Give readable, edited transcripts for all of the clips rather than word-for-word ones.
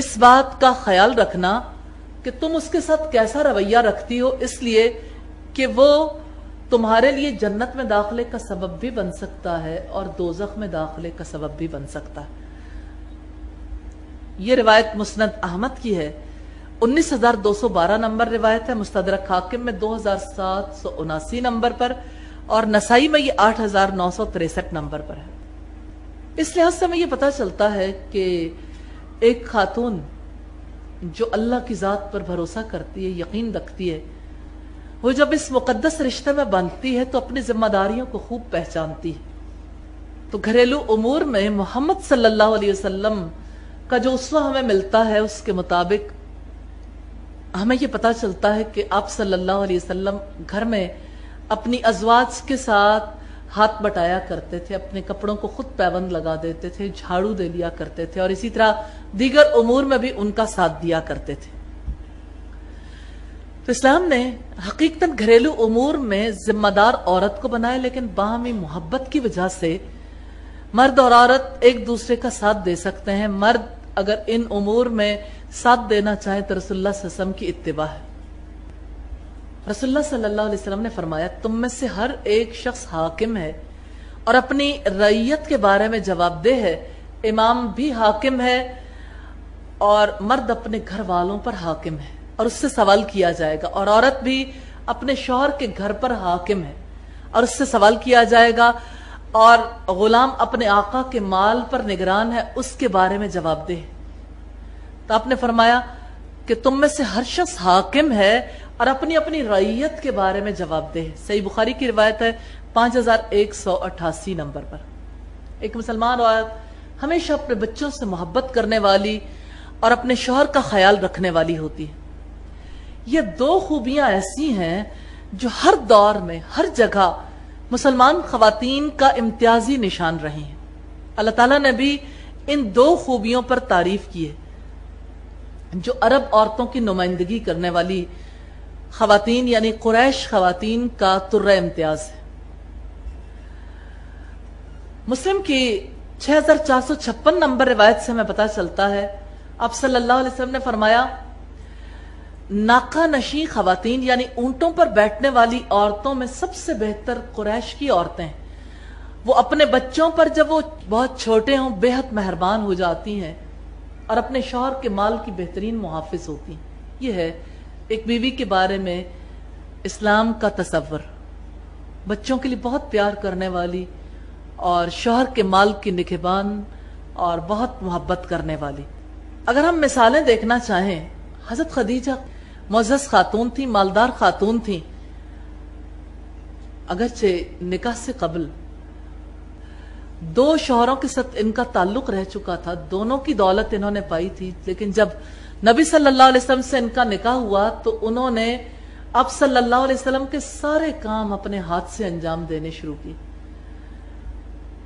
اس بات کا خیال رکھنا کہ تم اس کے ساتھ کیسا رویہ رکھتی ہو، اس لیے کہ وہ تمہارے لیے جنت میں داخلے کا سبب بھی بن سکتا ہے اور دوزخ میں داخلے کا سبب بھی بن سکتا ہے۔ یہ روایت مسند احمد کی ہے، 19,212 نمبر روایت ہے، مستدرک حاکم میں 2,779 نمبر پر، اور نسائی میں یہ 8,963 نمبر پر ہے۔ اس لحاظ سے ہمیں یہ پتہ چلتا ہے کہ ایک خاتون جو اللہ کی ذات پر بھروسہ کرتی ہے، یقین رکھتی ہے، وہ جب اس مقدس رشتے میں بنتی ہے تو اپنی ذمہ داریوں کو خوب پہچانتی ہے۔ تو گھریلو امور میں محمد صلی اللہ علیہ وسلم کا جو اسوہ ہمیں ملتا ہے، اس کے مطابق ہمیں یہ پتہ چلتا ہے کہ آپ صلی اللہ علیہ وسلم گھر میں اپنی ازواج کے ساتھ ہاتھ بٹایا کرتے تھے، اپنے کپڑوں کو خود پیوند لگا دیتے تھے، جھاڑو دے لیا کرتے تھے، اور اسی طرح دیگر امور میں بھی ان کا ساتھ دیا کرتے تھے۔ تو اسلام نے حقیقتاً گھریلو امور میں ذمہ دار عورت کو بنایا، لیکن باہمی محبت کی وجہ سے مرد اور عورت ایک دوسرے کا ساتھ دے سکتے ہیں۔ مرد اگر ان امور میں ساتھ دینا چاہے تو رسول اللہ صلی اللہ علیہ وسلم کی اتباع ہے۔ رسول اللہ صلی اللہ علیہ وسلم نے فرمایا، تم میں سے ہر ایک شخص حاکم ہے اور اپنی رعیت کے بارے میں جواب دہ ہے۔ امام بھی حاکم ہے اور مرد اپنے گھر والوں پر حاکم ہے اور اس سے سوال کیا جائے گا، اور عورت بھی اپنے شوہر کے گھر پر حاکم ہے اور اس سے سوال کیا جائے گا، اور غلام اپنے آقا کے مال پر نگران ہے، اس کے بارے میں جواب دہ ہے۔ تو آپ نے فرمایا کہ تم میں سے ہر شخص حاکم ہے اور اپنی اپنی رعیت کے بارے میں جواب دہ ہے۔ صحیح بخاری کی روایت ہے 5,188 نمبر پر۔ ایک مسلمان عورت ہمیشہ اپنے بچوں سے محبت کرنے والی اور اپنے شوہر کا خیال رکھنے والی ہوتی ہے۔ یہ دو خوبیاں ایسی ہیں جو ہر دور میں، ہر جگہ مسلمان خواتین کا امتیازی نشان رہی ہیں۔ اللہ تعالیٰ نے بھی ان دو خوبیوں پر تعریف کی ہے جو عرب عورتوں کی نمائندگی کرنے والی خواتین یعنی قریش خواتین کا طرہ امتیاز ہے۔ مسلم کی 6,456 نمبر روایت سے ہمیں پتہ چلتا ہے، آپ صلی اللہ علیہ وسلم نے فرمایا، ناقہ نشین خواتین یعنی اونٹوں پر بیٹھنے والی عورتوں میں سب سے بہتر قریش کی عورتیں ہیں۔ وہ اپنے بچوں پر جب وہ بہت چھوٹے ہوں بے حد مہربان ہو جاتی ہیں اور اپنے شوہر کے مال کی بہترین محافظ ہوتی ہیں۔ یہ ہے ایک بیوی کے بارے میں اسلام کا تصور، بچوں کے لیے بہت پیار کرنے والی اور شوہر کے مال کی نگہبان اور بہت محبت کرنے والی۔ اگر ہم مثالیں دیکھنا چاہیں، حضرت خدیجہ معزز خاتون تھی، مالدار خاتون تھی، اگرچہ نکاح سے قبل دو شوہروں کے ساتھ ان کا تعلق رہ چکا تھا، دونوں کی دولت انہوں نے پائی تھی، لیکن جب نبی صلی اللہ علیہ وسلم سے ان کا نکاح ہوا تو انہوں نے آپ صلی اللہ علیہ وسلم کے سارے کام اپنے ہاتھ سے انجام دینے شروع کی۔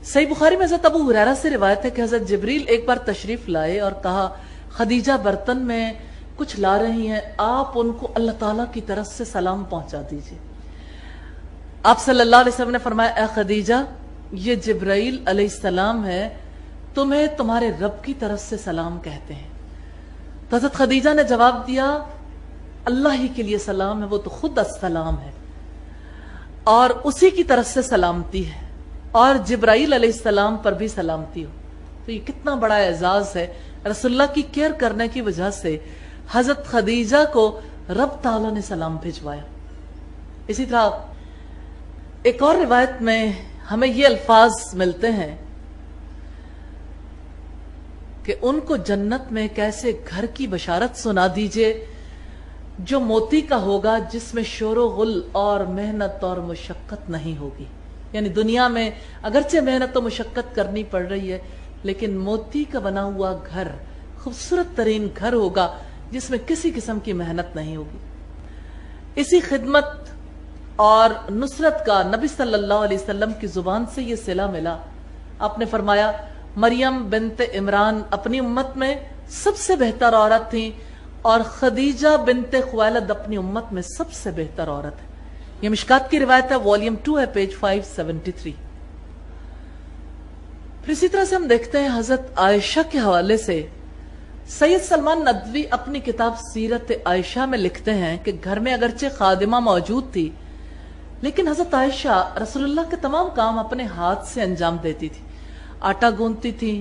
صحیح بخاری میں حضرت ابو ہریرہ سے روایت ہے کہ حضرت جبریل ایک بار تشریف لائے اور کہا، خدیجہ برتن میں کچھ لا رہی ہیں، آپ ان کو اللہ تعالیٰ کی طرف سے سلام پہنچا دیجئے۔ آپ صلی اللہ علیہ وسلم نے فرمایا، اے خدیجہ، یہ جبرائیل علیہ السلام ہے، تمہیں تمہارے رب کی طرف سے سلام کہتے ہیں۔ تو حضرت خدیجہ نے جواب دیا، اللہ ہی کے لیے سلام ہے، وہ تو خود السلام ہے اور اسی کی طرف سے سلامتی ہے، اور جبرائیل علیہ السلام پر بھی سلامتی ہو۔ تو یہ کتنا بڑا اعزاز ہے، رسول اللہ کی کیئر کرنے کی وجہ سے حضرت خدیجہ کو رب تعالیٰ نے سلام بھیجوایا۔ اسی طرح ایک اور روایت میں ہمیں یہ الفاظ ملتے ہیں کہ ان کو جنت میں کیسے گھر کی بشارت سنا دیجئے جو موتی کا ہوگا، جس میں شور و غل اور محنت اور مشقت نہیں ہوگی۔ یعنی دنیا میں اگرچہ محنت و مشقت کرنی پڑ رہی ہے، لیکن موتی کا بنا ہوا گھر، خوبصورت ترین گھر ہوگا جس میں کسی قسم کی محنت نہیں ہوگی۔ اسی خدمت اور نصرت کا نبی صلی اللہ علیہ وسلم کی زبان سے یہ صلہ ملا۔ آپ نے فرمایا، مریم بنت عمران اپنی امت میں سب سے بہتر عورت تھیں اور خدیجہ بنت خویلد اپنی امت میں سب سے بہتر عورت ہے۔ یہ مشکات کی روایت ہے، والیوم 2 ہے، پیج 573۔ پھر اسی طرح سے ہم دیکھتے ہیں حضرت عائشہ کے حوالے سے سید سلمان ندوی اپنی کتاب سیرت عائشہ میں لکھتے ہیں کہ گھر میں اگرچہ خادمہ موجود تھی لیکن حضرت عائشہ رسول اللہ کے تمام کام اپنے ہاتھ سے انجام دیتی تھی. آٹا گوندتی تھی،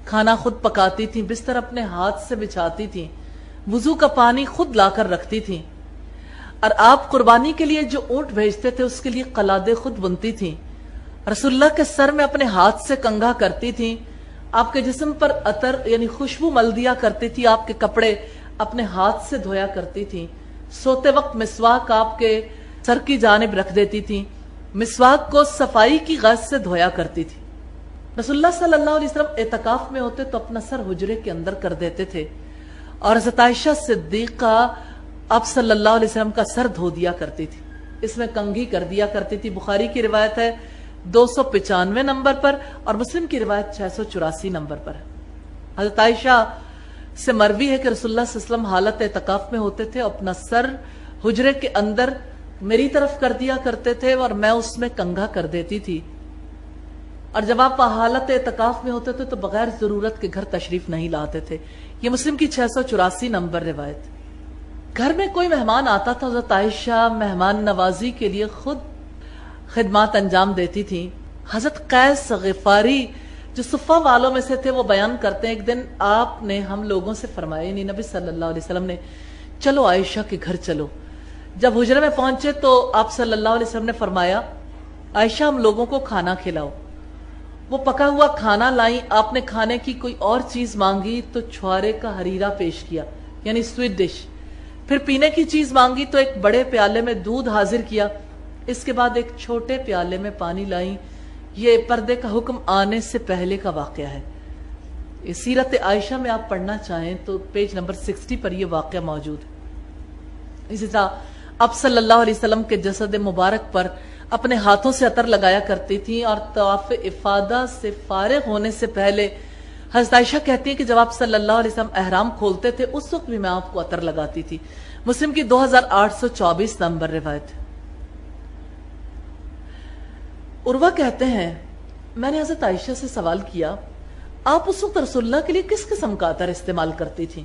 کھانا خود پکاتی تھی، بستر اپنے ہاتھ سے بچھاتی تھی، وضو کا پانی خود لا کر رکھتی تھی، اور آپ قربانی کے لیے جو اونٹ بھیجتے تھے اس کے لیے قلادے خود بنتی تھی. رسول اللہ کے سر میں اپنے ہاتھ سے کنگھا کرتی تھی، آپ کے جسم پر عطر یعنی خوشبو مل دیا کرتی تھی، آپ کے کپڑے اپنے ہاتھ سے دھویا کرتی تھی. سوتے وقت مسواک آپ کے سر کی جانب رکھ دیتی تھی، مسواک کو صفائی کی غرض سے دھویا کرتی تھی. رسول اللہ صلی اللہ علیہ وسلم اعتکاف میں ہوتے تو اپنا سر حجرے کے اندر کر دیتے تھے، اور حضرت عائشہ صدیقہ آپ صلی اللہ علیہ وسلم کا سر دھو دیا کرتی تھی، اس میں کنگھی کر دیا کرتی تھی. بخاری کی روایت ہے 295 نمبر پر اور مسلم کی روایت 684 نمبر پر. حضرت عائشہ سے مروی ہے کہ رسول اللہ صلی اللہ علیہ وسلم حالت اعتکاف میں ہوتے تھے، اپنا سر حجرے کے اندر میری طرف کر دیا کرتے تھے اور میں اس میں کنگھا کر دیتی تھی. اور جب آپ حالت اعتکاف میں ہوتے تھے تو بغیر ضرورت کے گھر تشریف نہیں لاتے تھے. یہ مسلم کی 684 نمبر روایت. گھر میں کوئی مہمان آتا تھا، حضرت عائشہ مہمان نوازی کے لیے خود خدمات انجام دیتی تھی. حضرت قیس غفاری جو صفہ والوں میں سے تھے وہ بیان کرتے ہیں ایک دن آپ نے ہم لوگوں سے فرمایا، یعنی نبی صلی اللہ علیہ وسلم نے، چلو عائشہ کے گھر چلو. جب حجرے میں پہنچے تو آپ صلی اللہ علیہ وسلم نے فرمایا، عائشہ ہم لوگوں کو کھانا کھلاؤ. وہ پکا ہوا کھانا لائیں. آپ نے کھانے کی کوئی اور چیز مانگی تو چھوارے کا حریرہ پیش کیا یعنی سویٹ ڈش. پھر پینے کی چیز مانگی تو ایک بڑے پیالے میں دودھ حاضر کیا. اس کے بعد ایک چھوٹے پیالے میں پانی لائیں. یہ پردے کا حکم آنے سے پہلے کا واقعہ ہے. سیرت عائشہ میں آپ پڑھنا چاہیں تو پیج نمبر 60 پر یہ واقعہ موجود ہے. اسی طرح آپ صلی اللہ علیہ وسلم کے جسد مبارک پر اپنے ہاتھوں سے عطر لگایا کرتی تھی، اور طواف افادہ سے فارغ ہونے سے پہلے حضرت عائشہ کہتی ہیں کہ جب آپ صلی اللہ علیہ وسلم احرام کھولتے تھے اس وقت بھی میں آپ کو عطر لگاتی تھی. مسلم کی 2824 نمبر روایت. عروہ کہتے ہیں میں نے حضرت عائشہ سے سوال کیا، آپ اس وقت رسول اللہ کے لیے کس قسم کا عطر استعمال کرتی تھی؟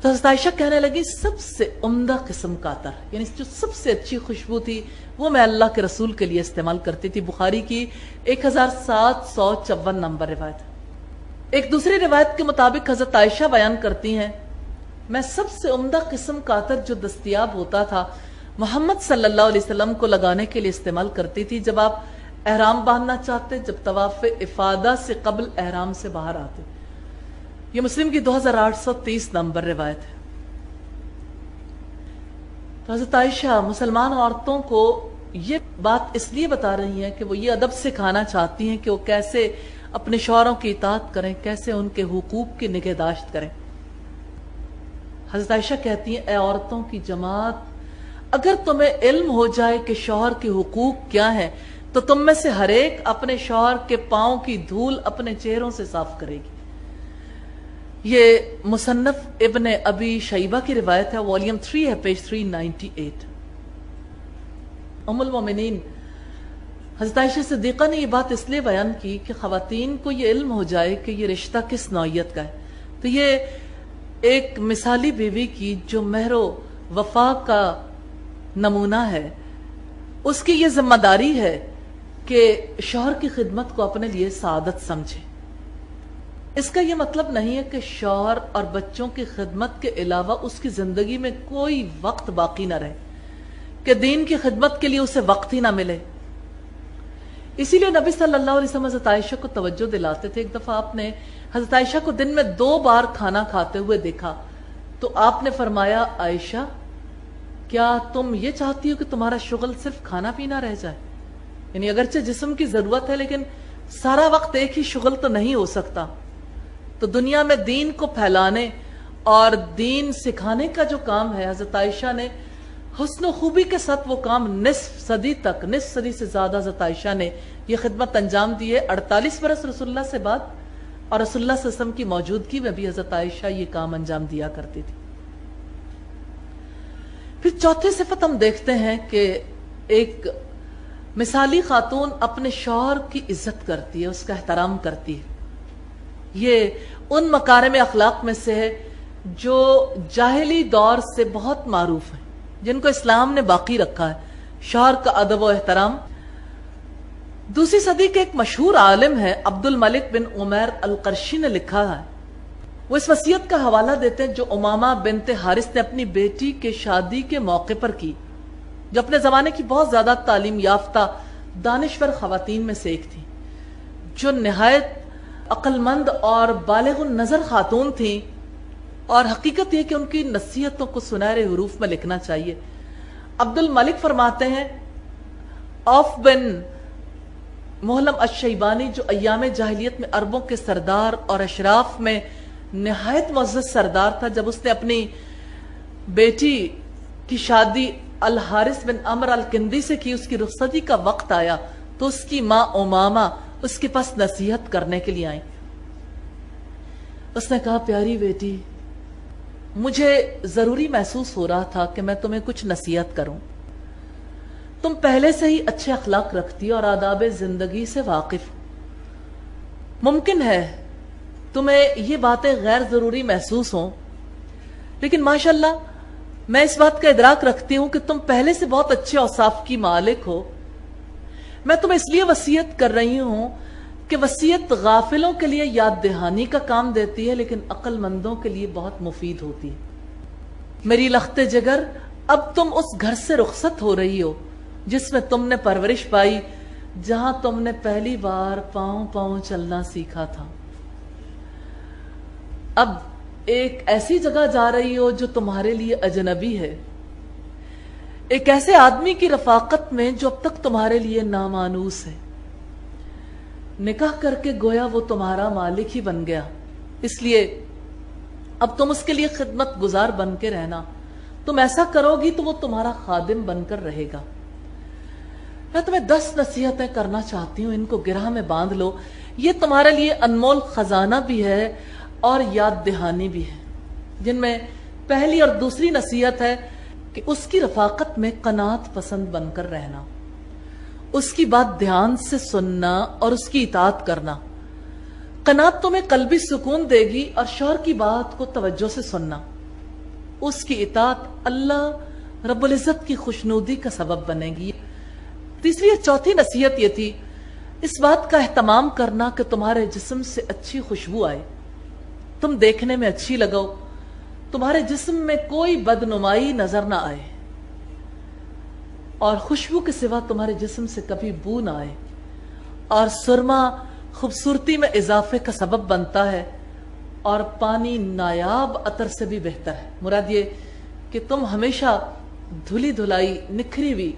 تو حضرت عائشہ کہنے لگی سب سے عمدہ قسم کا عطر، یعنی جو سب سے اچھی خوشبو تھی وہ میں اللہ کے رسول کے لیے استعمال کرتی تھی. بخاری کی 1754 نمبر روایت. ایک دوسری روایت کے مطابق حضرت عائشہ بیان کرتی ہیں، میں سب سے عمدہ قسم کا عطر جو دستیاب ہوتا تھا محمد صلی اللہ علیہ وسلم کو لگانے کے لیے استعمال کرتی تھی جب آپ احرام باندھنا چاہتے، جب طواف افادہ سے قبل احرام سے باہر آتے. یہ مسلم کی 2830 نمبر روایت ہے. تو حضرت عائشہ مسلمان عورتوں کو یہ بات اس لیے بتا رہی ہیں کہ وہ یہ ادب سکھانا چاہتی ہیں کہ وہ کیسے اپنے شوہروں کی اطاعت کریں، کیسے ان کے حقوق کی نگہداشت کریں. حضرت عائشہ کہتی ہیں اے عورتوں کی جماعت، اگر تمہیں علم ہو جائے کہ شوہر کے حقوق کیا ہیں تو تم میں سے ہر ایک اپنے شوہر کے پاؤں کی دھول اپنے چہروں سے صاف کرے گی. یہ مصنف ابن ابی شیبہ کی روایت ہے، والیوم 3 ہے، پیج 398. ام المومنین حضرت عائشہ صدیقہ نے یہ بات اس لیے بیان کی کہ خواتین کو یہ علم ہو جائے کہ یہ رشتہ کس نوعیت کا ہے. تو یہ ایک مثالی بیوی کی جو مہر و وفا کا نمونہ ہے، اس کی یہ ذمہ داری ہے کہ شوہر کی خدمت کو اپنے لیے سعادت سمجھے. اس کا یہ مطلب نہیں ہے کہ شوہر اور بچوں کی خدمت کے علاوہ اس کی زندگی میں کوئی وقت باقی نہ رہے، کہ دین کی خدمت کے لیے اسے وقت ہی نہ ملے. اسی لیے نبی صلی اللہ علیہ وسلم حضرت عائشہ کو توجہ دلاتے تھے. ایک دفعہ آپ نے حضرت عائشہ کو دن میں 2 بار کھانا کھاتے ہوئے دیکھا تو آپ نے فرمایا عائشہ کیا تم یہ چاہتی ہو کہ تمہارا شغل صرف کھانا پینا رہ جائے؟ یعنی اگرچہ جسم کی ضرورت ہے لیکن سارا وقت ایک ہی شغل تو نہیں ہو سکتا. تو دنیا میں دین کو پھیلانے اور دین سکھانے کا جو کام ہے، حضرت عائشہ نے حسن و خوبی کے ساتھ وہ کام نصف صدی سے زیادہ حضرت عائشہ نے یہ خدمت انجام دی ہے. 48 برس رسول اللہ سے بعد اور رسول اللہ صلی اللہ علیہ وسلم کی موجودگی میں بھی حضرت عائشہ یہ کام انجام دیا کرتی تھی. پھر چوتھی صفت ہم دیکھتے ہیں کہ ایک مثالی خاتون اپنے شوہر کی عزت کرتی ہے، اس کا احترام کرتی ہے. یہ ان مکارم اخلاق میں سے ہے جو جاہلی دور سے بہت معروف ہیں، جن کو اسلام نے باقی رکھا ہے، شوہر کا ادب و احترام۔ دوسری صدی کے ایک مشہور عالم ہے عبد الملک بن عمیر القرشی نے لکھا ہے، وہ اس وصیت کا حوالہ دیتے ہیں جو امامہ بنت حارث نے اپنی بیٹی کے شادی کے موقع پر کی، جو اپنے زمانے کی بہت زیادہ تعلیم یافتہ دانشور خواتین میں سے ایک تھی، جو نہایت عقل مند اور بالغ النظر خاتون تھیں، اور حقیقت یہ کہ ان کی نصیحتوں کو سنہرے حروف میں لکھنا چاہیے۔ عبد الملک فرماتے ہیں عوف بن محلم الشیبانی جو ایام جاہلیت میں عربوں کے سردار اور اشراف میں نہایت معزز سردار تھا، جب اس نے اپنی بیٹی کی شادی الحارث بن عمر الکندی سے کی، اس کی رخصتی کا وقت آیا تو اس کی ماں امامہ اس کے پاس نصیحت کرنے کے لیے آئیں۔ اس نے کہا پیاری بیٹی، مجھے ضروری محسوس ہو رہا تھا کہ میں تمہیں کچھ نصیحت کروں۔ تم پہلے سے ہی اچھے اخلاق رکھتی اور آداب زندگی سے واقف ہو، ممکن ہے تمہیں یہ باتیں غیر ضروری محسوس ہوں، لیکن ماشاءاللہ میں اس بات کا ادراک رکھتی ہوں کہ تم پہلے سے بہت اچھے اوصاف کی مالک ہو۔ میں تمہیں اس لیے وصیت کر رہی ہوں کہ وصیت غافلوں کے لیے یاد دہانی کا کام دیتی ہے، لیکن عقل مندوں کے لیے بہت مفید ہوتی ہے۔ میری لخت جگر، اب تم اس گھر سے رخصت ہو رہی ہو جس میں تم نے پرورش پائی، جہاں تم نے پہلی بار پاؤں پاؤں چلنا سیکھا تھا۔ اب ایک ایسی جگہ جا رہی ہو جو تمہارے لیے اجنبی ہے، ایک ایسے آدمی کی رفاقت میں جو اب تک تمہارے لیے نامانوس ہے۔ نکاح کر کے گویا وہ تمہارا مالک ہی بن گیا، اس لیے اب تم اس کے لیے خدمت گزار بن کے رہنا۔ تم ایسا کرو گی تو وہ تمہارا خادم بن کر رہے گا۔ میں تمہیں 10 نصیحتیں کرنا چاہتی ہوں، ان کو گرہ میں باندھ لو۔ یہ تمہارے لیے انمول خزانہ بھی ہے اور یاد دہانی بھی ہے، جن میں پہلی اور دوسری نصیحت ہے کہ اس کی رفاقت میں قناعت پسند بن کر رہنا، اس کی بات دھیان سے سننا اور اس کی اطاعت کرنا۔ قناعت تمہیں قلبی سکون دے گی، اور شوہر کی بات کو توجہ سے سننا، اس کی اطاعت اللہ رب العزت کی خوشنودی کا سبب بنے گی۔ تیسری اور چوتھی نصیحت یہ تھی اس بات کا اہتمام کرنا کہ تمہارے جسم سے اچھی خوشبو آئے، تم دیکھنے میں اچھی لگو، تمہارے جسم میں کوئی بدنمائی نظر نہ آئے، اور خوشبو کے سوا تمہارے جسم سے کبھی بو نہ آئے۔ اور سرما خوبصورتی میں اضافے کا سبب بنتا ہے، اور پانی نایاب عطر سے بھی بہتر ہے۔ مراد یہ کہ تم ہمیشہ دھلی دھلائی، نکھری ہوئی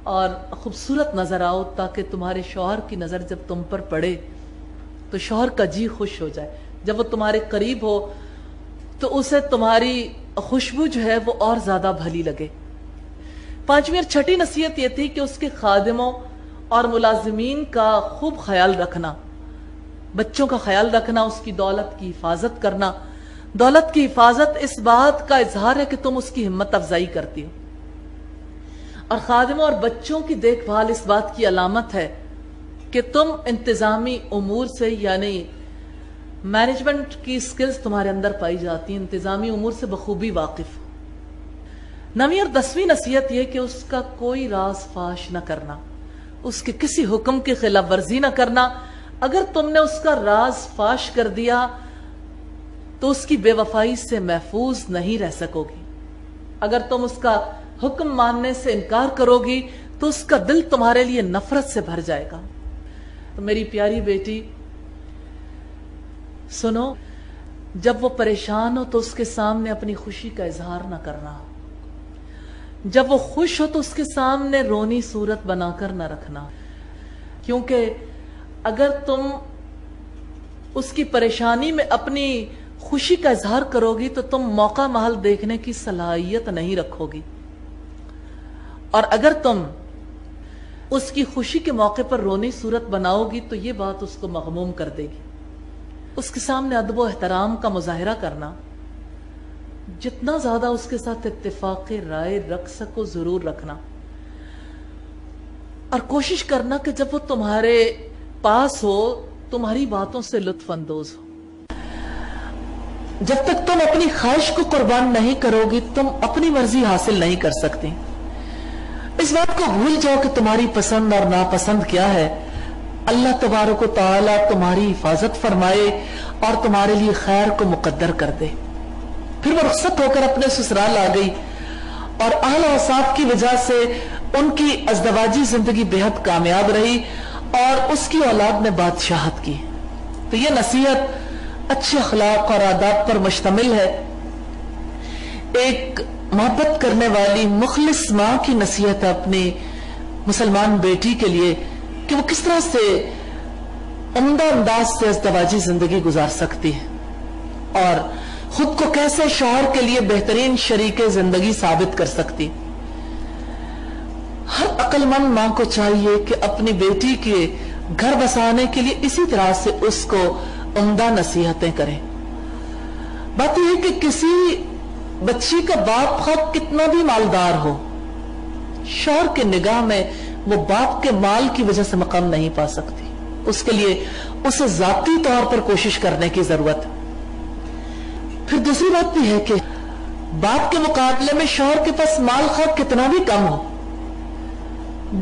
اور خوبصورت نظر آؤ، تاکہ تمہارے شوہر کی نظر جب تم پر پڑے تو شوہر کا جی خوش ہو جائے، جب وہ تمہارے قریب ہو تو اسے تمہاری خوشبو جو ہے وہ اور زیادہ بھلی لگے۔ پانچویں اور چھٹی نصیحت یہ تھی کہ اس کے خادموں اور ملازمین کا خوب خیال رکھنا، بچوں کا خیال رکھنا، اس کی دولت کی حفاظت کرنا۔ دولت کی حفاظت اس بات کا اظہار ہے کہ تم اس کی ہمت افزائی کرتی ہو، اور خادموں اور بچوں کی دیکھ بھال اس بات کی علامت ہے کہ تم انتظامی امور سے، یعنی مینجمنٹ کی سکلز تمہارے اندر پائی جاتی ہیں، انتظامی امور سے بخوبی واقف ہو۔ 9ویں اور 10ویں نصیحت یہ کہ اس کا کوئی راز فاش نہ کرنا، اس کے کسی حکم کی خلاف ورزی نہ کرنا۔ اگر تم نے اس کا راز فاش کر دیا تو اس کی بے وفائی سے محفوظ نہیں رہ سکو گی۔ اگر تم اس کا حکم ماننے سے انکار کرو گی تو اس کا دل تمہارے لیے نفرت سے بھر جائے گا۔ تو میری پیاری بیٹی سنو، جب وہ پریشان ہو تو اس کے سامنے اپنی خوشی کا اظہار نہ کرنا، جب وہ خوش ہو تو اس کے سامنے رونی صورت بنا کر نہ رکھنا، کیونکہ اگر تم اس کی پریشانی میں اپنی خوشی کا اظہار کرو گی تو تم موقع محل دیکھنے کی صلاحیت نہیں رکھو گی، اور اگر تم اس کی خوشی کے موقع پر رونی صورت بناؤ گی تو یہ بات اس کو مغموم کر دے گی۔ اس کے سامنے ادب و احترام کا مظاہرہ کرنا، جتنا زیادہ اس کے ساتھ اتفاق رائے رکھ سکو ضرور رکھنا، اور کوشش کرنا کہ جب وہ تمہارے پاس ہو تمہاری باتوں سے لطف اندوز ہو۔ جب تک تم اپنی خواہش کو قربان نہیں کرو گی تم اپنی مرضی حاصل نہیں کر سکتی. اس بات کو بھول جاؤ کہ تمہاری پسند اور ناپسند کیا ہے. اللہ تبارک و تعالی تمہاری حفاظت فرمائے اور تمہارے لیے خیر کو مقدر کر دے. پھر وہ رخصت ہو کر اپنے سسرال آ گئی اور اہل و اوصاف کی وجہ سے ان کی ازدواجی زندگی بے حد کامیاب رہی اور اس کی اولاد نے بادشاہت کی. تو یہ نصیحت اچھے اخلاق اور آداب پر مشتمل ہے. ایک محبت کرنے والی مخلص ماں کی نصیحت ہے اپنی مسلمان بیٹی کے لیے کہ وہ کس طرح سے عمدہ انداز سے ازدواجی زندگی گزار سکتی ہے اور خود کو کیسے شوہر کے لیے بہترین شریک زندگی ثابت کر سکتی. ہر عقل مند ماں کو چاہیے کہ اپنی بیٹی کے گھر بسانے کے لیے اسی طرح سے اس کو عمدہ نصیحتیں کریں. بات یہ ہے کہ کسی بچی کا باپ خود کتنا بھی مالدار ہو، شوہر کے نگاہ میں وہ باپ کے مال کی وجہ سے مقام نہیں پا سکتی. اس کے لیے اسے ذاتی طور پر کوشش کرنے کی ضرورت ہے. پھر دوسری بات بھی ہے کہ باپ کے مقابلے میں شوہر کے پاس مال خواہ کتنا بھی کم ہو،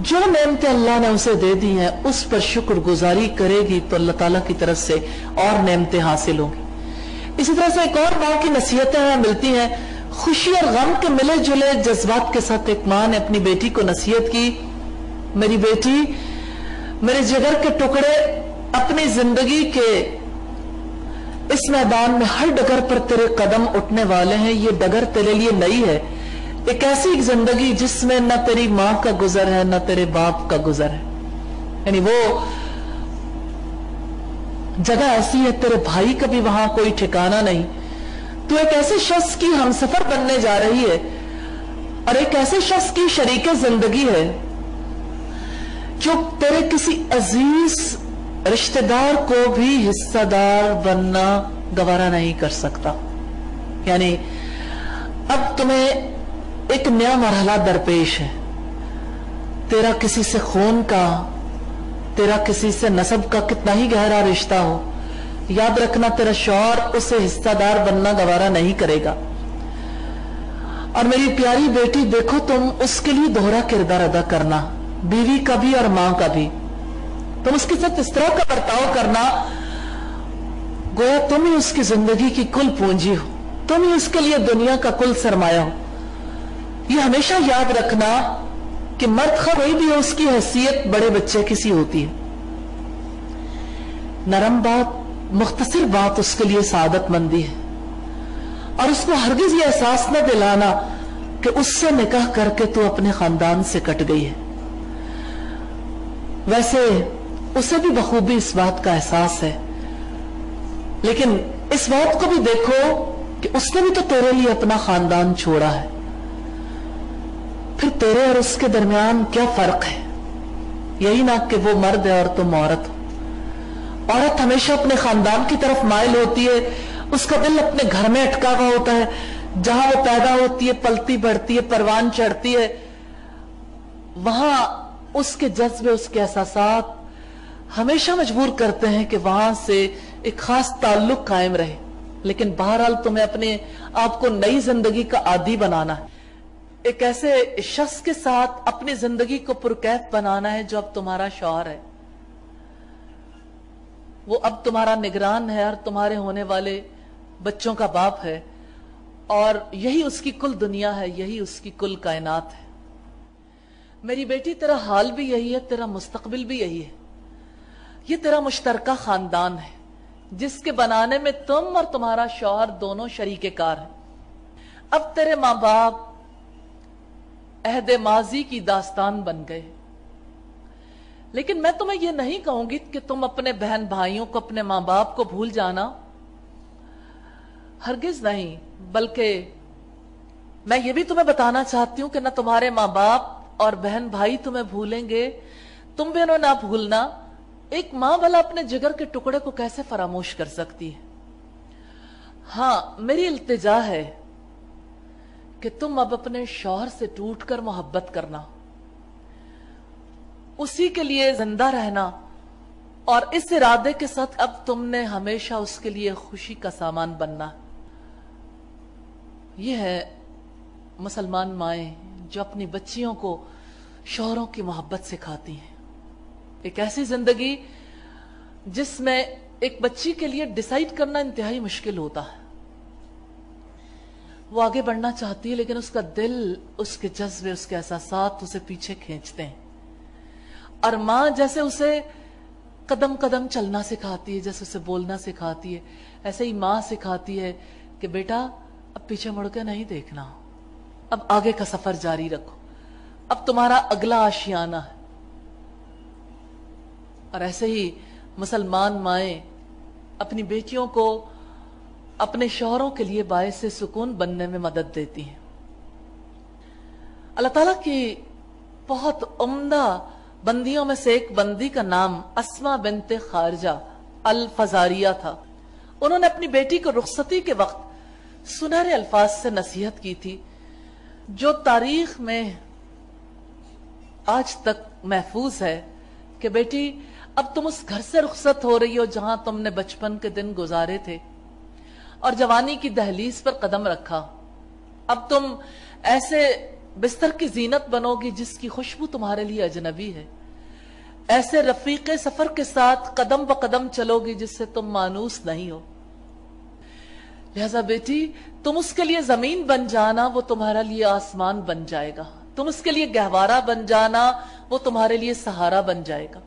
جو نعمتیں اللہ نے اسے دے دی ہیں اس پر شکر گزاری کرے گی تو اللہ تعالیٰ کی طرف سے اور نعمتیں حاصل ہوں گی. اسی طرح سے ایک اور ماں کی نصیحتیں ملتی ہیں. خوشی اور غم کے ملے جلے جذبات کے ساتھ ایک ماں نے اپنی بیٹی کو نصیحت کی، میری بیٹی، میرے جگر کے ٹکڑے، اپنی زندگی کے اس میدان میں ہر ڈگر پر تیرے قدم اٹھنے والے ہیں. یہ ڈگر تیرے لیے نئی ہے، ایک ایسی زندگی جس میں نہ تیری ماں کا گزر ہے نہ تیرے باپ کا گزر ہے. یعنی وہ جگہ ایسی ہے، تیرے بھائی کا بھی وہاں کوئی ٹھکانہ نہیں. تو ایک ایسے شخص کی ہمسفر بننے جا رہی ہے اور ایک ایسے شخص کی شریک زندگی ہے جو تیرے کسی عزیز رشتہ دار کو بھی حصہ دار بننا گوارا نہیں کر سکتا. یعنی اب تمہیں ایک نیا مرحلہ درپیش ہے. تیرا کسی سے خون کا، تیرا کسی سے نسب کا کتنا ہی گہرا رشتہ ہو، یاد رکھنا تیرا شوہر اسے حصہ دار بننا گوارا نہیں کرے گا. اور میری پیاری بیٹی دیکھو، تم اس کے لیے دوہرا کردار ادا کرنا، بیوی کا بھی اور ماں کا بھی. تم اس کے ساتھ اس طرح کا برتاؤ کرنا گویا تم ہی اس کی زندگی کی کل پونجی ہو، تم ہی اس کے لیے دنیا کا کل سرمایہ ہو. یہ ہمیشہ یاد رکھنا کہ مرد خواہ کوئی بھی ہو، اس کی حیثیت بڑے بچے کی سی ہوتی ہے. نرم بات، مختصر بات اس کے لیے سعادت مندی ہے. اور اس کو ہرگز یہ احساس نہ دلانا کہ اس سے نکاح کر کے تو اپنے خاندان سے کٹ گئی ہے. ویسے اسے بھی بخوبی اس بات کا احساس ہے، لیکن اس بات کو بھی دیکھو کہ اس نے بھی تو تیرے لیے اپنا خاندان چھوڑا ہے. پھر تیرے اور اس کے درمیان کیا فرق ہے؟ یہی نہ کہ وہ مرد ہے اور تم عورت ہو. عورت ہمیشہ اپنے خاندان کی طرف مائل ہوتی ہے، اس کا دل اپنے گھر میں اٹکا ہوا ہوتا ہے، جہاں وہ پیدا ہوتی ہے، پلتی بڑھتی ہے، پروان چڑھتی ہے، وہاں اس کے جذبے، اس کے احساسات ہمیشہ مجبور کرتے ہیں کہ وہاں سے ایک خاص تعلق قائم رہے. لیکن بہرحال تمہیں اپنے آپ کو نئی زندگی کا عادی بنانا ہے، ایک ایسے شخص کے ساتھ اپنی زندگی کو پرکیف بنانا ہے جو اب تمہارا شوہر ہے. وہ اب تمہارا نگران ہے اور تمہارے ہونے والے بچوں کا باپ ہے، اور یہی اس کی کل دنیا ہے، یہی اس کی کل کائنات ہے. میری بیٹی، تیرا حال بھی یہی ہے، تیرا مستقبل بھی یہی ہے. یہ تیرا مشترکہ خاندان ہے جس کے بنانے میں تم اور تمہارا شوہر دونوں شریک کار ہیں. اب تیرے ماں باپ عہد ماضی کی داستان بن گئے، لیکن میں تمہیں یہ نہیں کہوں گی کہ تم اپنے بہن بھائیوں کو، اپنے ماں باپ کو بھول جانا، ہرگز نہیں. بلکہ میں یہ بھی تمہیں بتانا چاہتی ہوں کہ نہ تمہارے ماں باپ اور بہن بھائی تمہیں بھولیں گے، تم بھی انہیں نہ بھولنا. ایک ماں بھلا اپنے جگر کے ٹکڑے کو کیسے فراموش کر سکتی ہے؟ ہاں، میری التجا ہے کہ تم اب اپنے شوہر سے ٹوٹ کر محبت کرنا، اسی کے لیے زندہ رہنا، اور اس ارادے کے ساتھ اب تم نے ہمیشہ اس کے لیے خوشی کا سامان بننا. یہ ہے مسلمان مائیں جو اپنی بچیوں کو شوہروں کی محبت سکھاتی ہیں. ایک ایسی زندگی جس میں ایک بچی کے لیے ڈیسائیڈ کرنا انتہائی مشکل ہوتا ہے. وہ آگے بڑھنا چاہتی ہے لیکن اس کا دل، اس کے جذبے، اس کے احساسات اسے پیچھے کھینچتے ہیں. اور ماں جیسے اسے قدم قدم چلنا سکھاتی ہے، جیسے اسے بولنا سکھاتی ہے، ایسے ہی ماں سکھاتی ہے کہ بیٹا اب پیچھے مڑ کے نہیں دیکھنا، اب آگے کا سفر جاری رکھو، اب تمہارا اگلا آشیانہ ہے. اور ایسے ہی مسلمان مائیں اپنی بیٹیوں کو اپنے شوہروں کے لیے باعث سکون بننے میں مدد دیتی ہیں. اللہ تعالیٰ کی بہت عمدہ بندیوں میں سے ایک بندی کا نام اسما بنت خارجہ الفزاریہ تھا. انہوں نے اپنی بیٹی کو رخصتی کے وقت سنہرے الفاظ سے نصیحت کی تھی جو تاریخ میں آج تک محفوظ ہے کہ بیٹی اب تم اس گھر سے رخصت ہو رہی ہو جہاں تم نے بچپن کے دن گزارے تھے اور جوانی کی دہلیز پر قدم رکھا. اب تم ایسے بستر کی زینت بنو گی جس کی خوشبو تمہارے لیے اجنبی ہے، ایسے رفیق سفر کے ساتھ قدم بقدم چلو گی جس سے تم مانوس نہیں ہو. لہذا بیٹی تم اس کے لیے زمین بن جانا، وہ تمہارے لیے آسمان بن جائے گا. تم اس کے لیے گہوارہ بن جانا، وہ تمہارے لیے سہارا بن جائے گا.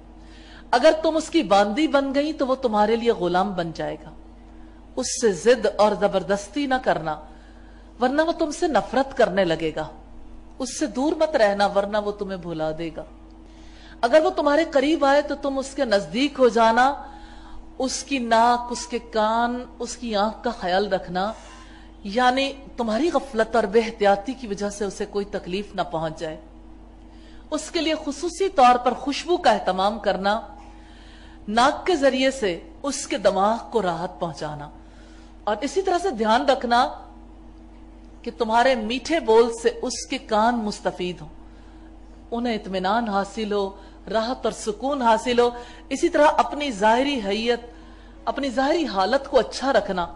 اگر تم اس کی باندی بن گئی تو وہ تمہارے لیے غلام بن جائے گا. اس سے ضد اور زبردستی نہ کرنا ورنہ وہ تم سے نفرت کرنے لگے گا. اس سے دور مت رہنا ورنہ وہ تمہیں بھلا دے گا. اگر وہ تمہارے قریب آئے تو تم اس کے نزدیک ہو جانا، اس کی ناک، اس کے کان، اس کی آنکھ کا خیال رکھنا، یعنی تمہاری غفلت اور بے احتیاطی کی وجہ سے اسے کوئی تکلیف نہ پہنچ جائے. اس کے لیے خصوصی طور پر خوشبو کا اہتمام کرنا، ناک کے ذریعے سے اس کے دماغ کو راحت پہنچانا، اور اسی طرح سے دھیان رکھنا کہ تمہارے میٹھے بول سے اس کے کان مستفید ہوں، انہیں اطمینان حاصل ہو، راحت اور سکون حاصل ہو. اسی طرح اپنی ظاہری حیت، اپنی ظاہری حالت کو اچھا رکھنا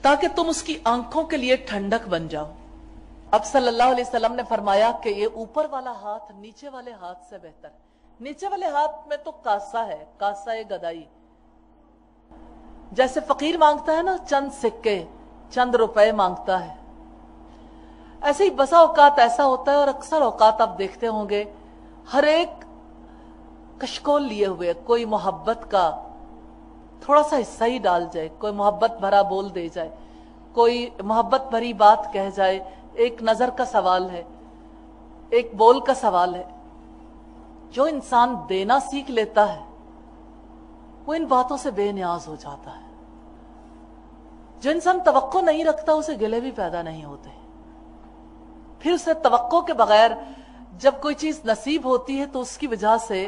تاکہ تم اس کی آنکھوں کے لیے ٹھنڈک بن جاؤ. اب صلی اللہ علیہ وسلم نے فرمایا کہ یہ اوپر والا ہاتھ نیچے والے ہاتھ سے بہتر ہے. نیچے والے ہاتھ میں تو کاسا ہے، کاسا گدائی. جیسے فقیر مانگتا ہے نا چند سکے، چند روپے مانگتا ہے، ایسے ہی بسا اوقات ایسا ہوتا ہے، اور اکثر اوقات آپ دیکھتے ہوں گے ہر ایک کشکول لیے ہوئے کوئی محبت کا تھوڑا سا حصہ ہی ڈال جائے، کوئی محبت بھرا بول دے جائے، کوئی محبت بھری بات کہہ جائے. ایک نظر کا سوال ہے، ایک بول کا سوال ہے. جو انسان دینا سیکھ لیتا ہے وہ ان باتوں سے بے نیاز ہو جاتا ہے. جو انسان توقع نہیں رکھتا اسے گلے بھی پیدا نہیں ہوتے. پھر اسے توقع کے بغیر جب کوئی چیز نصیب ہوتی ہے تو اس کی وجہ سے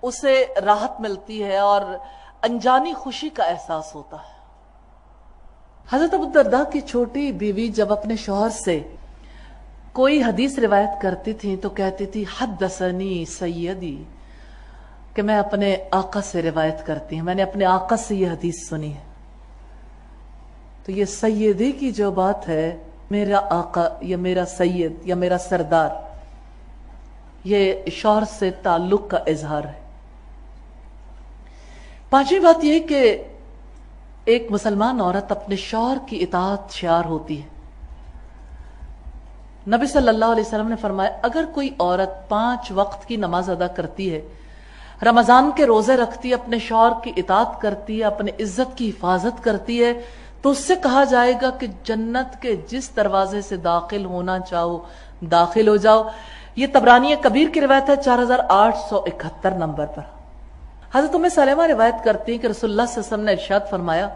اسے راحت ملتی ہے اور انجانی خوشی کا احساس ہوتا ہے. حضرت ابو الدرداء کی چھوٹی بیوی جب اپنے شوہر سے کوئی حدیث روایت کرتی تھی تو کہتی تھی حدثنی سیدی، کہ میں اپنے آقا سے روایت کرتی ہوں، میں نے اپنے آقا سے یہ حدیث سنی ہے. تو یہ سیدی کی جو بات ہے، میرا آقا یا میرا سید یا میرا سردار، یہ شوہر سے تعلق کا اظہار ہے. پانچویں بات یہ کہ ایک مسلمان عورت اپنے شوہر کی اطاعت شعار ہوتی ہے. نبی صلی اللہ علیہ وسلم نے فرمایا اگر کوئی عورت 5 وقت کی نماز ادا کرتی ہے، رمضان کے روزے رکھتی ہے، اپنے شوہر کی اطاعت کرتی ہے، اپنے عزت کی حفاظت کرتی ہے، تو اس سے کہا جائے گا کہ جنت کے جس دروازے سے داخل ہونا چاہو داخل ہو جاؤ. یہ طبرانی کبیر کی روایت ہے 4871 نمبر پر. حضرت ام سلمہ روایت کرتی ہیں کہ رسول اللہ صلی اللہ علیہ وسلم نے ارشاد فرمایا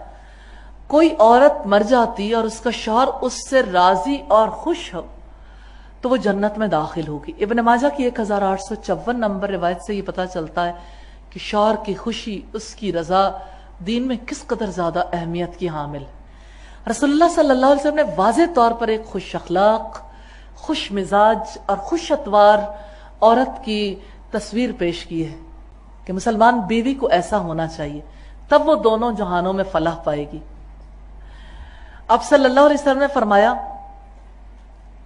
کوئی عورت مر جاتی اور اس کا شوہر اس سے راضی اور خوش ہو تو وہ جنت میں داخل ہوگی. ابن ماجہ کی 1854 نمبر روایت سے یہ پتہ چلتا ہے کہ شوہر کی خوشی، اس کی رضا دین میں کس قدر زیادہ اہمیت کی حامل. رسول اللہ صلی اللہ علیہ وسلم نے واضح طور پر ایک خوش اخلاق، خوش مزاج اور خوش اتوار عورت کی تصویر پیش کی ہے کہ مسلمان بیوی کو ایسا ہونا چاہیے، تب وہ دونوں جہانوں میں فلاح پائے گی. اب صلی اللہ علیہ وسلم نے فرمایا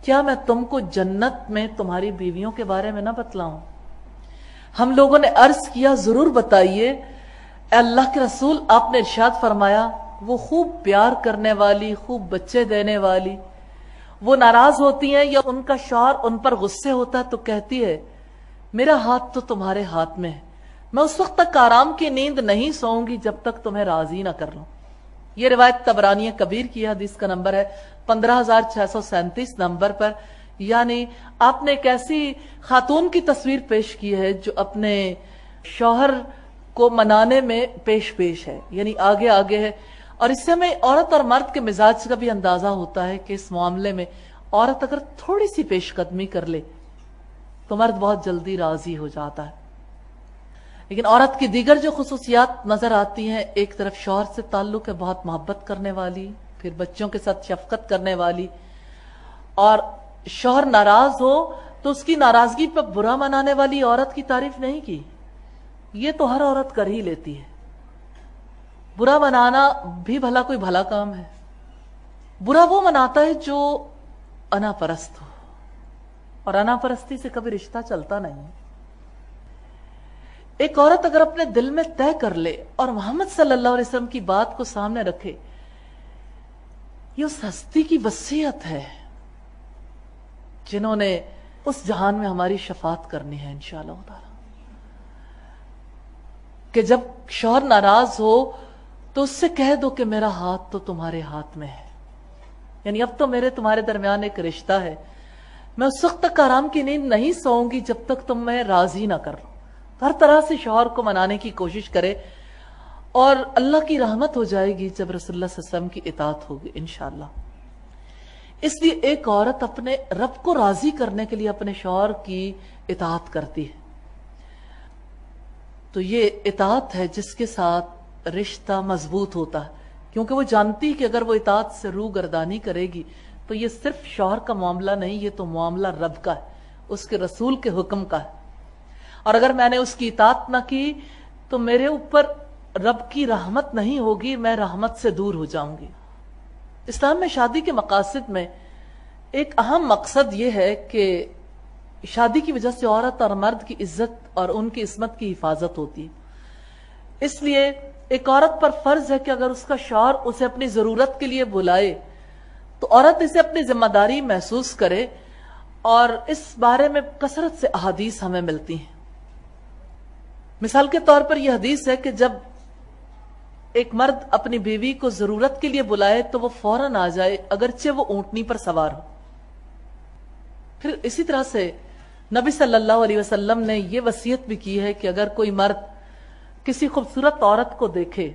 کیا میں تم کو جنت میں تمہاری بیویوں کے بارے میں نہ بتلاؤں؟ ہم لوگوں نے عرض کیا ضرور بتائیے اے اللہ کے رسول۔ آپ نے ارشاد فرمایا وہ خوب پیار کرنے والی، خوب بچے دینے والی، وہ ناراض ہوتی ہیں یا ان کا شوہر ان پر غصے ہوتا ہے تو کہتی ہے میرا ہاتھ تو تمہارے ہاتھ میں ہے، میں اس وقت تک آرام کی نیند نہیں سوؤں گی جب تک تمہیں راضی نہ کر لوں۔ یہ روایت طبرانی کبیر کی حدیث کا نمبر ہے 15637 نمبر پر۔ یعنی آپ نے ایک ایسی خاتون کی تصویر پیش کی ہے جو اپنے شوہر کو منانے میں پیش ہے، یعنی آگے آگے ہے، اور اس سے ہمیں عورت اور مرد کے مزاج کا بھی اندازہ ہوتا ہے کہ اس معاملے میں عورت اگر تھوڑی سی پیش قدمی کر لے تو مرد بہت جلدی راضی ہو جاتا ہے۔ لیکن عورت کی دیگر جو خصوصیات نظر آتی ہیں، ایک طرف شوہر سے تعلق ہے، بہت محبت کرنے والی، پھر بچوں کے ساتھ شفقت کرنے والی، اور شوہر ناراض ہو تو اس کی ناراضگی پر برا منانے والی عورت کی تعریف نہیں کی۔ یہ تو ہر عورت کر ہی لیتی ہے۔ برا منانا بھی بھلا کوئی بھلا کام ہے۔ برا وہ مناتا ہے جو انا پرست ہو، اور انا پرستی سے کبھی رشتہ چلتا نہیں۔ ایک عورت اگر اپنے دل میں طے کر لے اور محمد صلی اللہ علیہ وسلم کی بات کو سامنے رکھے، یہ اس ہستی کی وصیت ہے جنہوں نے اس جہان میں ہماری شفاعت کرنی ہے انشاءاللہ تعالی، کہ جب شوہر ناراض ہو تو اس سے کہہ دو کہ میرا ہاتھ تو تمہارے ہاتھ میں ہے، یعنی اب تو میرے تمہارے درمیان ایک رشتہ ہے، میں اس وقت تک آرام کی نیند نہیں سوؤں گی جب تک تم میں راضی نہ کر لو۔ ہر طرح سے شوہر کو منانے کی کوشش کرے، اور اللہ کی رحمت ہو جائے گی جب رسول اللہ صلی اللہ علیہ وسلم کی اطاعت ہوگی انشاءاللہ۔ اس لیے ایک عورت اپنے رب کو راضی کرنے کے لیے اپنے شوہر کی اطاعت کرتی ہے، تو یہ اطاعت ہے جس کے ساتھ رشتہ مضبوط ہوتا ہے، کیونکہ وہ جانتی کہ اگر وہ اطاعت سے روح گردانی کرے گی تو یہ صرف شوہر کا معاملہ نہیں، یہ تو معاملہ رب کا ہے، اس کے رسول کے حکم کا ہے، اور اگر میں نے اس کی اطاعت نہ کی تو میرے اوپر رب کی رحمت نہیں ہوگی، میں رحمت سے دور ہو جاؤں گی۔ اسلام میں شادی کے مقاصد میں ایک اہم مقصد یہ ہے کہ شادی کی وجہ سے عورت اور مرد کی عزت اور ان کی عصمت کی حفاظت ہوتی ہے۔ اس لیے ایک عورت پر فرض ہے کہ اگر اس کا شوہر اسے اپنی ضرورت کے لیے بلائے تو عورت اسے اپنی ذمہ داری محسوس کرے، اور اس بارے میں کثرت سے احادیث ہمیں ملتی ہیں۔ مثال کے طور پر یہ حدیث ہے کہ جب ایک مرد اپنی بیوی کو ضرورت کے لیے بلائے تو وہ فوراً آ جائے، اگرچہ وہ اونٹنی پر سوار ہو۔ پھر اسی طرح سے نبی صلی اللہ علیہ وسلم نے یہ وصیت بھی کی ہے کہ اگر کوئی مرد کسی خوبصورت عورت کو دیکھے،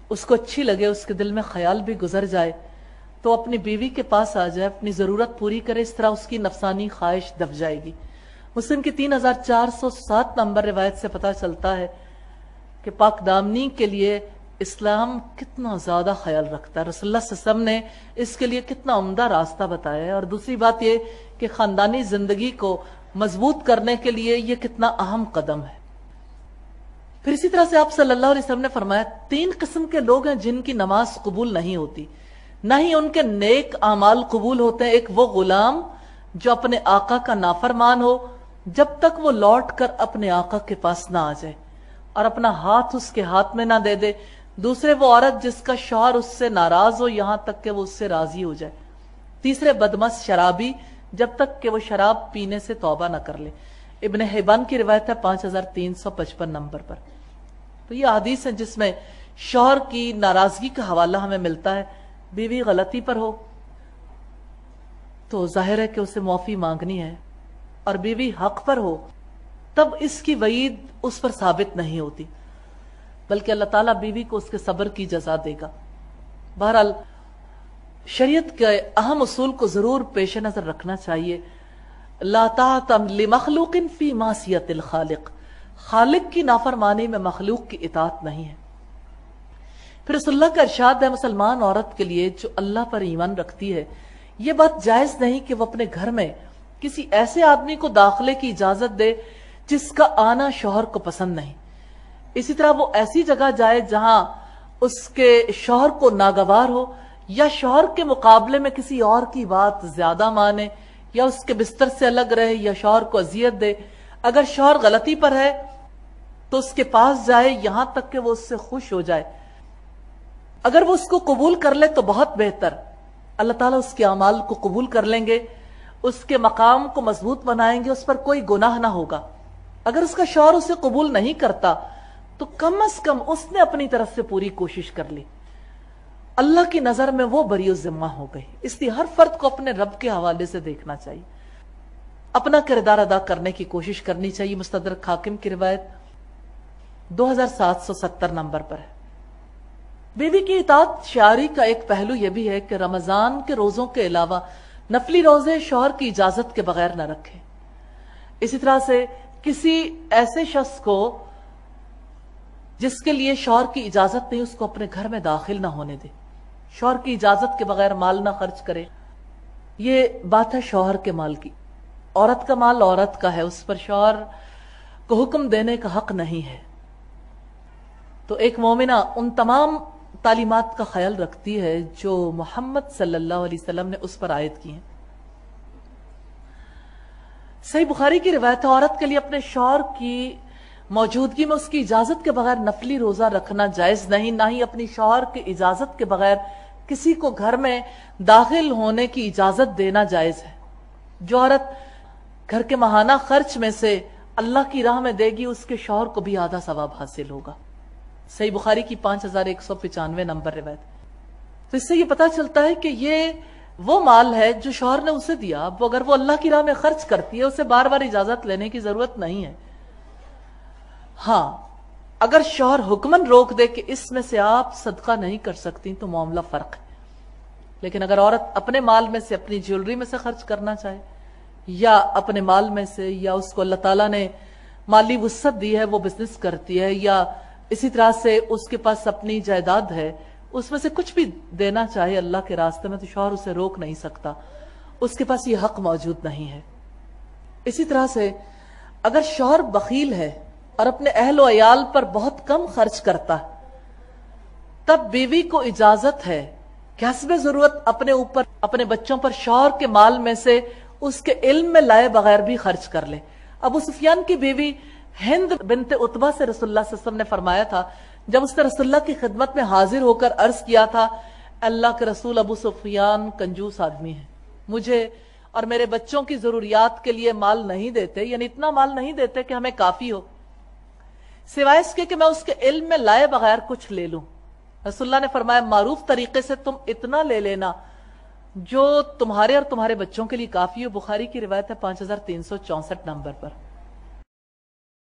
اس کو اچھی لگے، اس کے دل میں خیال بھی گزر جائے تو اپنی بیوی کے پاس آ جائے، اپنی ضرورت پوری کرے، اس طرح اس کی نفسانی خواہش دب جائے گی۔ مسلم کی 3407 نمبر روایت سے پتہ چلتا ہے کہ پاک دامنی کے لیے اسلام کتنا زیادہ خیال رکھتا ہے، رسول اللہ صلی اللہ علیہ وسلم نے اس کے لیے کتنا عمدہ راستہ بتایا ہے، اور دوسری بات یہ کہ خاندانی زندگی کو مضبوط کرنے کے لیے یہ کتنا اہم قدم ہے۔ پھر اسی طرح سے آپ صلی اللہ علیہ وسلم نے فرمایا 3 قسم کے لوگ ہیں جن کی نماز قبول نہیں ہوتی، نہ ہی ان کے نیک اعمال قبول ہوتے ہیں۔ ایک وہ غلام جو اپنے آقا کا نافرمان ہو جب تک وہ لوٹ کر اپنے آقا کے پاس نہ آ جائے اور اپنا ہاتھ اس کے ہاتھ میں نہ دے دے۔ دوسرے وہ عورت جس کا شوہر اس سے ناراض ہو یہاں تک کہ وہ اس سے راضی ہو جائے۔ تیسرے بدمست شرابی جب تک کہ وہ شراب پینے سے توبہ نہ کر لے۔ ابن حبان کی روایت ہے 5355 نمبر پر۔ تو یہ حدیث ہے جس میں شوہر کی ناراضگی کا حوالہ ہمیں ملتا ہے۔ بیوی غلطی پر ہو تو ظاہر ہے کہ اسے معافی مانگنی ہے، اور بیوی حق پر ہو تب اس کی وعید اس پر ثابت نہیں ہوتی، بلکہ اللہ تعالیٰ بیوی کو اس کے صبر کی جزا دے گا۔ بہرحال شریعت کے اہم اصول کو ضرور پیش نظر رکھنا چاہیے۔ لا طاعت لمخلوق فی معصیت الخالق، خالق کی نافرمانی میں مخلوق کی اطاعت نہیں ہے۔ پھر رسول اللہ کا ارشاد ہے مسلمان عورت کے لیے جو اللہ پر ایمان رکھتی ہے، یہ بات جائز نہیں کہ وہ اپنے گھر میں کسی ایسے آدمی کو داخلے کی اجازت دے جس کا آنا شوہر کو پسند نہیں۔ اسی طرح وہ ایسی جگہ جائے جہاں اس کے شوہر کو ناگوار ہو، یا شوہر کے مقابلے میں کسی اور کی بات زیادہ مانے، یا اس کے بستر سے الگ رہے یا شوہر کو اذیت دے. اگر شوہر غلطی پر ہے تو اس کے پاس جائے یہاں تک کہ وہ اس سے خوش ہو جائے. اگر وہ اس کو قبول کر لے تو بہت بہتر، اللہ تعالیٰ اس کے اعمال کو قبول کر لیں گے، اس کے مقام کو مضبوط بنائیں گے، اس پر کوئی گناہ نہ ہوگا. اگر اس کا شوہر اسے قبول نہیں کرتا تو کم از کم اس نے اپنی طرف سے پوری کوشش کر لی، اللہ کی نظر میں وہ بری الذمہ ہو گئی. اس لیے ہر فرد کو اپنے رب کے حوالے سے دیکھنا چاہیے، اپنا کردار ادا کرنے کی کوشش کرنی چاہیے. مستدرک حاکم کی روایت 2770 نمبر پر ہے. بیوی کی اطاعت شعاری کا ایک پہلو یہ بھی ہے کہ رمضان کے روزوں کے علاوہ نفلی روزے شوہر کی اجازت کے بغیر نہ رکھے. اسی طرح سے کسی ایسے شخص کو جس کے لیے شوہر کی اجازت نہیں اس کو اپنے گھر میں داخل نہ ہونے دے. شوہر کی اجازت کے بغیر مال نہ خرچ کرے. یہ بات ہے شوہر کے مال کی. عورت کا مال عورت کا ہے، اس پر شوہر کو حکم دینے کا حق نہیں ہے. تو ایک مومنہ ان تمام تعلیمات کا خیال رکھتی ہے جو محمد صلی اللہ علیہ وسلم نے اس پر عائد کی ہیں. صحیح بخاری کی روایت ہے، عورت کے لیے اپنے شوہر کی موجودگی میں اس کی اجازت کے بغیر نفلی روزہ رکھنا جائز نہیں، نہ ہی اپنی شوہر کی اجازت کے بغیر کسی کو گھر میں داخل ہونے کی اجازت دینا جائز ہے. جو عورت گھر کے ماہانہ خرچ میں سے اللہ کی راہ میں دے گی اس کے شوہر کو بھی آدھا ثواب حاصل ہوگا. صحیح بخاری کی 5195 نمبر روایت. تو اس سے یہ پتا چلتا ہے کہ یہ وہ مال ہے جو شوہر نے اسے دیا، اب اگر وہ اللہ کی راہ میں خرچ کرتی ہے اسے بار بار اجازت لینے کی ضرورت نہیں ہے. ہاں اگر شوہر حکمن روک دے کہ اس میں سے آپ صدقہ نہیں کر سکتی تو معاملہ فرق ہے. لیکن اگر عورت اپنے مال میں سے اپنی جیولری میں سے خرچ کرنا چاہے یا اپنے مال میں سے، یا اس کو اللہ تعالیٰ نے مالی وسعت دی ہے وہ بزنس کرتی ہے، یا اسی طرح سے اس کے پاس اپنی جائیداد ہے اس میں سے کچھ بھی دینا چاہے اللہ کے راستے میں، تو شوہر اسے روک نہیں سکتا، اس کے پاس یہ حق موجود نہیں ہے. اسی طرح سے اگر شوہر بخیل ہے اور اپنے اہل و عیال پر بہت کم خرچ کرتا تب بیوی کو اجازت ہے کہ حسب ضرورت اپنے اوپر اپنے بچوں پر شوہر کے مال میں سے اس کے علم میں لائے بغیر بھی خرچ کر لے. ابو سفیان کی بیوی ہند بنت عتبہ سے رسول اللہ صلی اللہ علیہ وسلم نے فرمایا تھا، جب اس نے رسول اللہ کی خدمت میں حاضر ہو کر عرض کیا تھا، اللہ کے رسول ابو سفیان کنجوس آدمی ہے، مجھے اور میرے بچوں کی ضروریات کے لیے مال نہیں دیتے، یعنی اتنا مال نہیں دیتے کہ ہمیں کافی ہو، سوائے اس کے کہ میں اس کے علم میں لائے بغیر کچھ لے لوں. رسول اللہ نے فرمایا معروف طریقے سے تم اتنا لے لینا جو تمہارے اور تمہارے بچوں کے لیے کافی ہو. بخاری کی روایت ہے 5364 نمبر پر.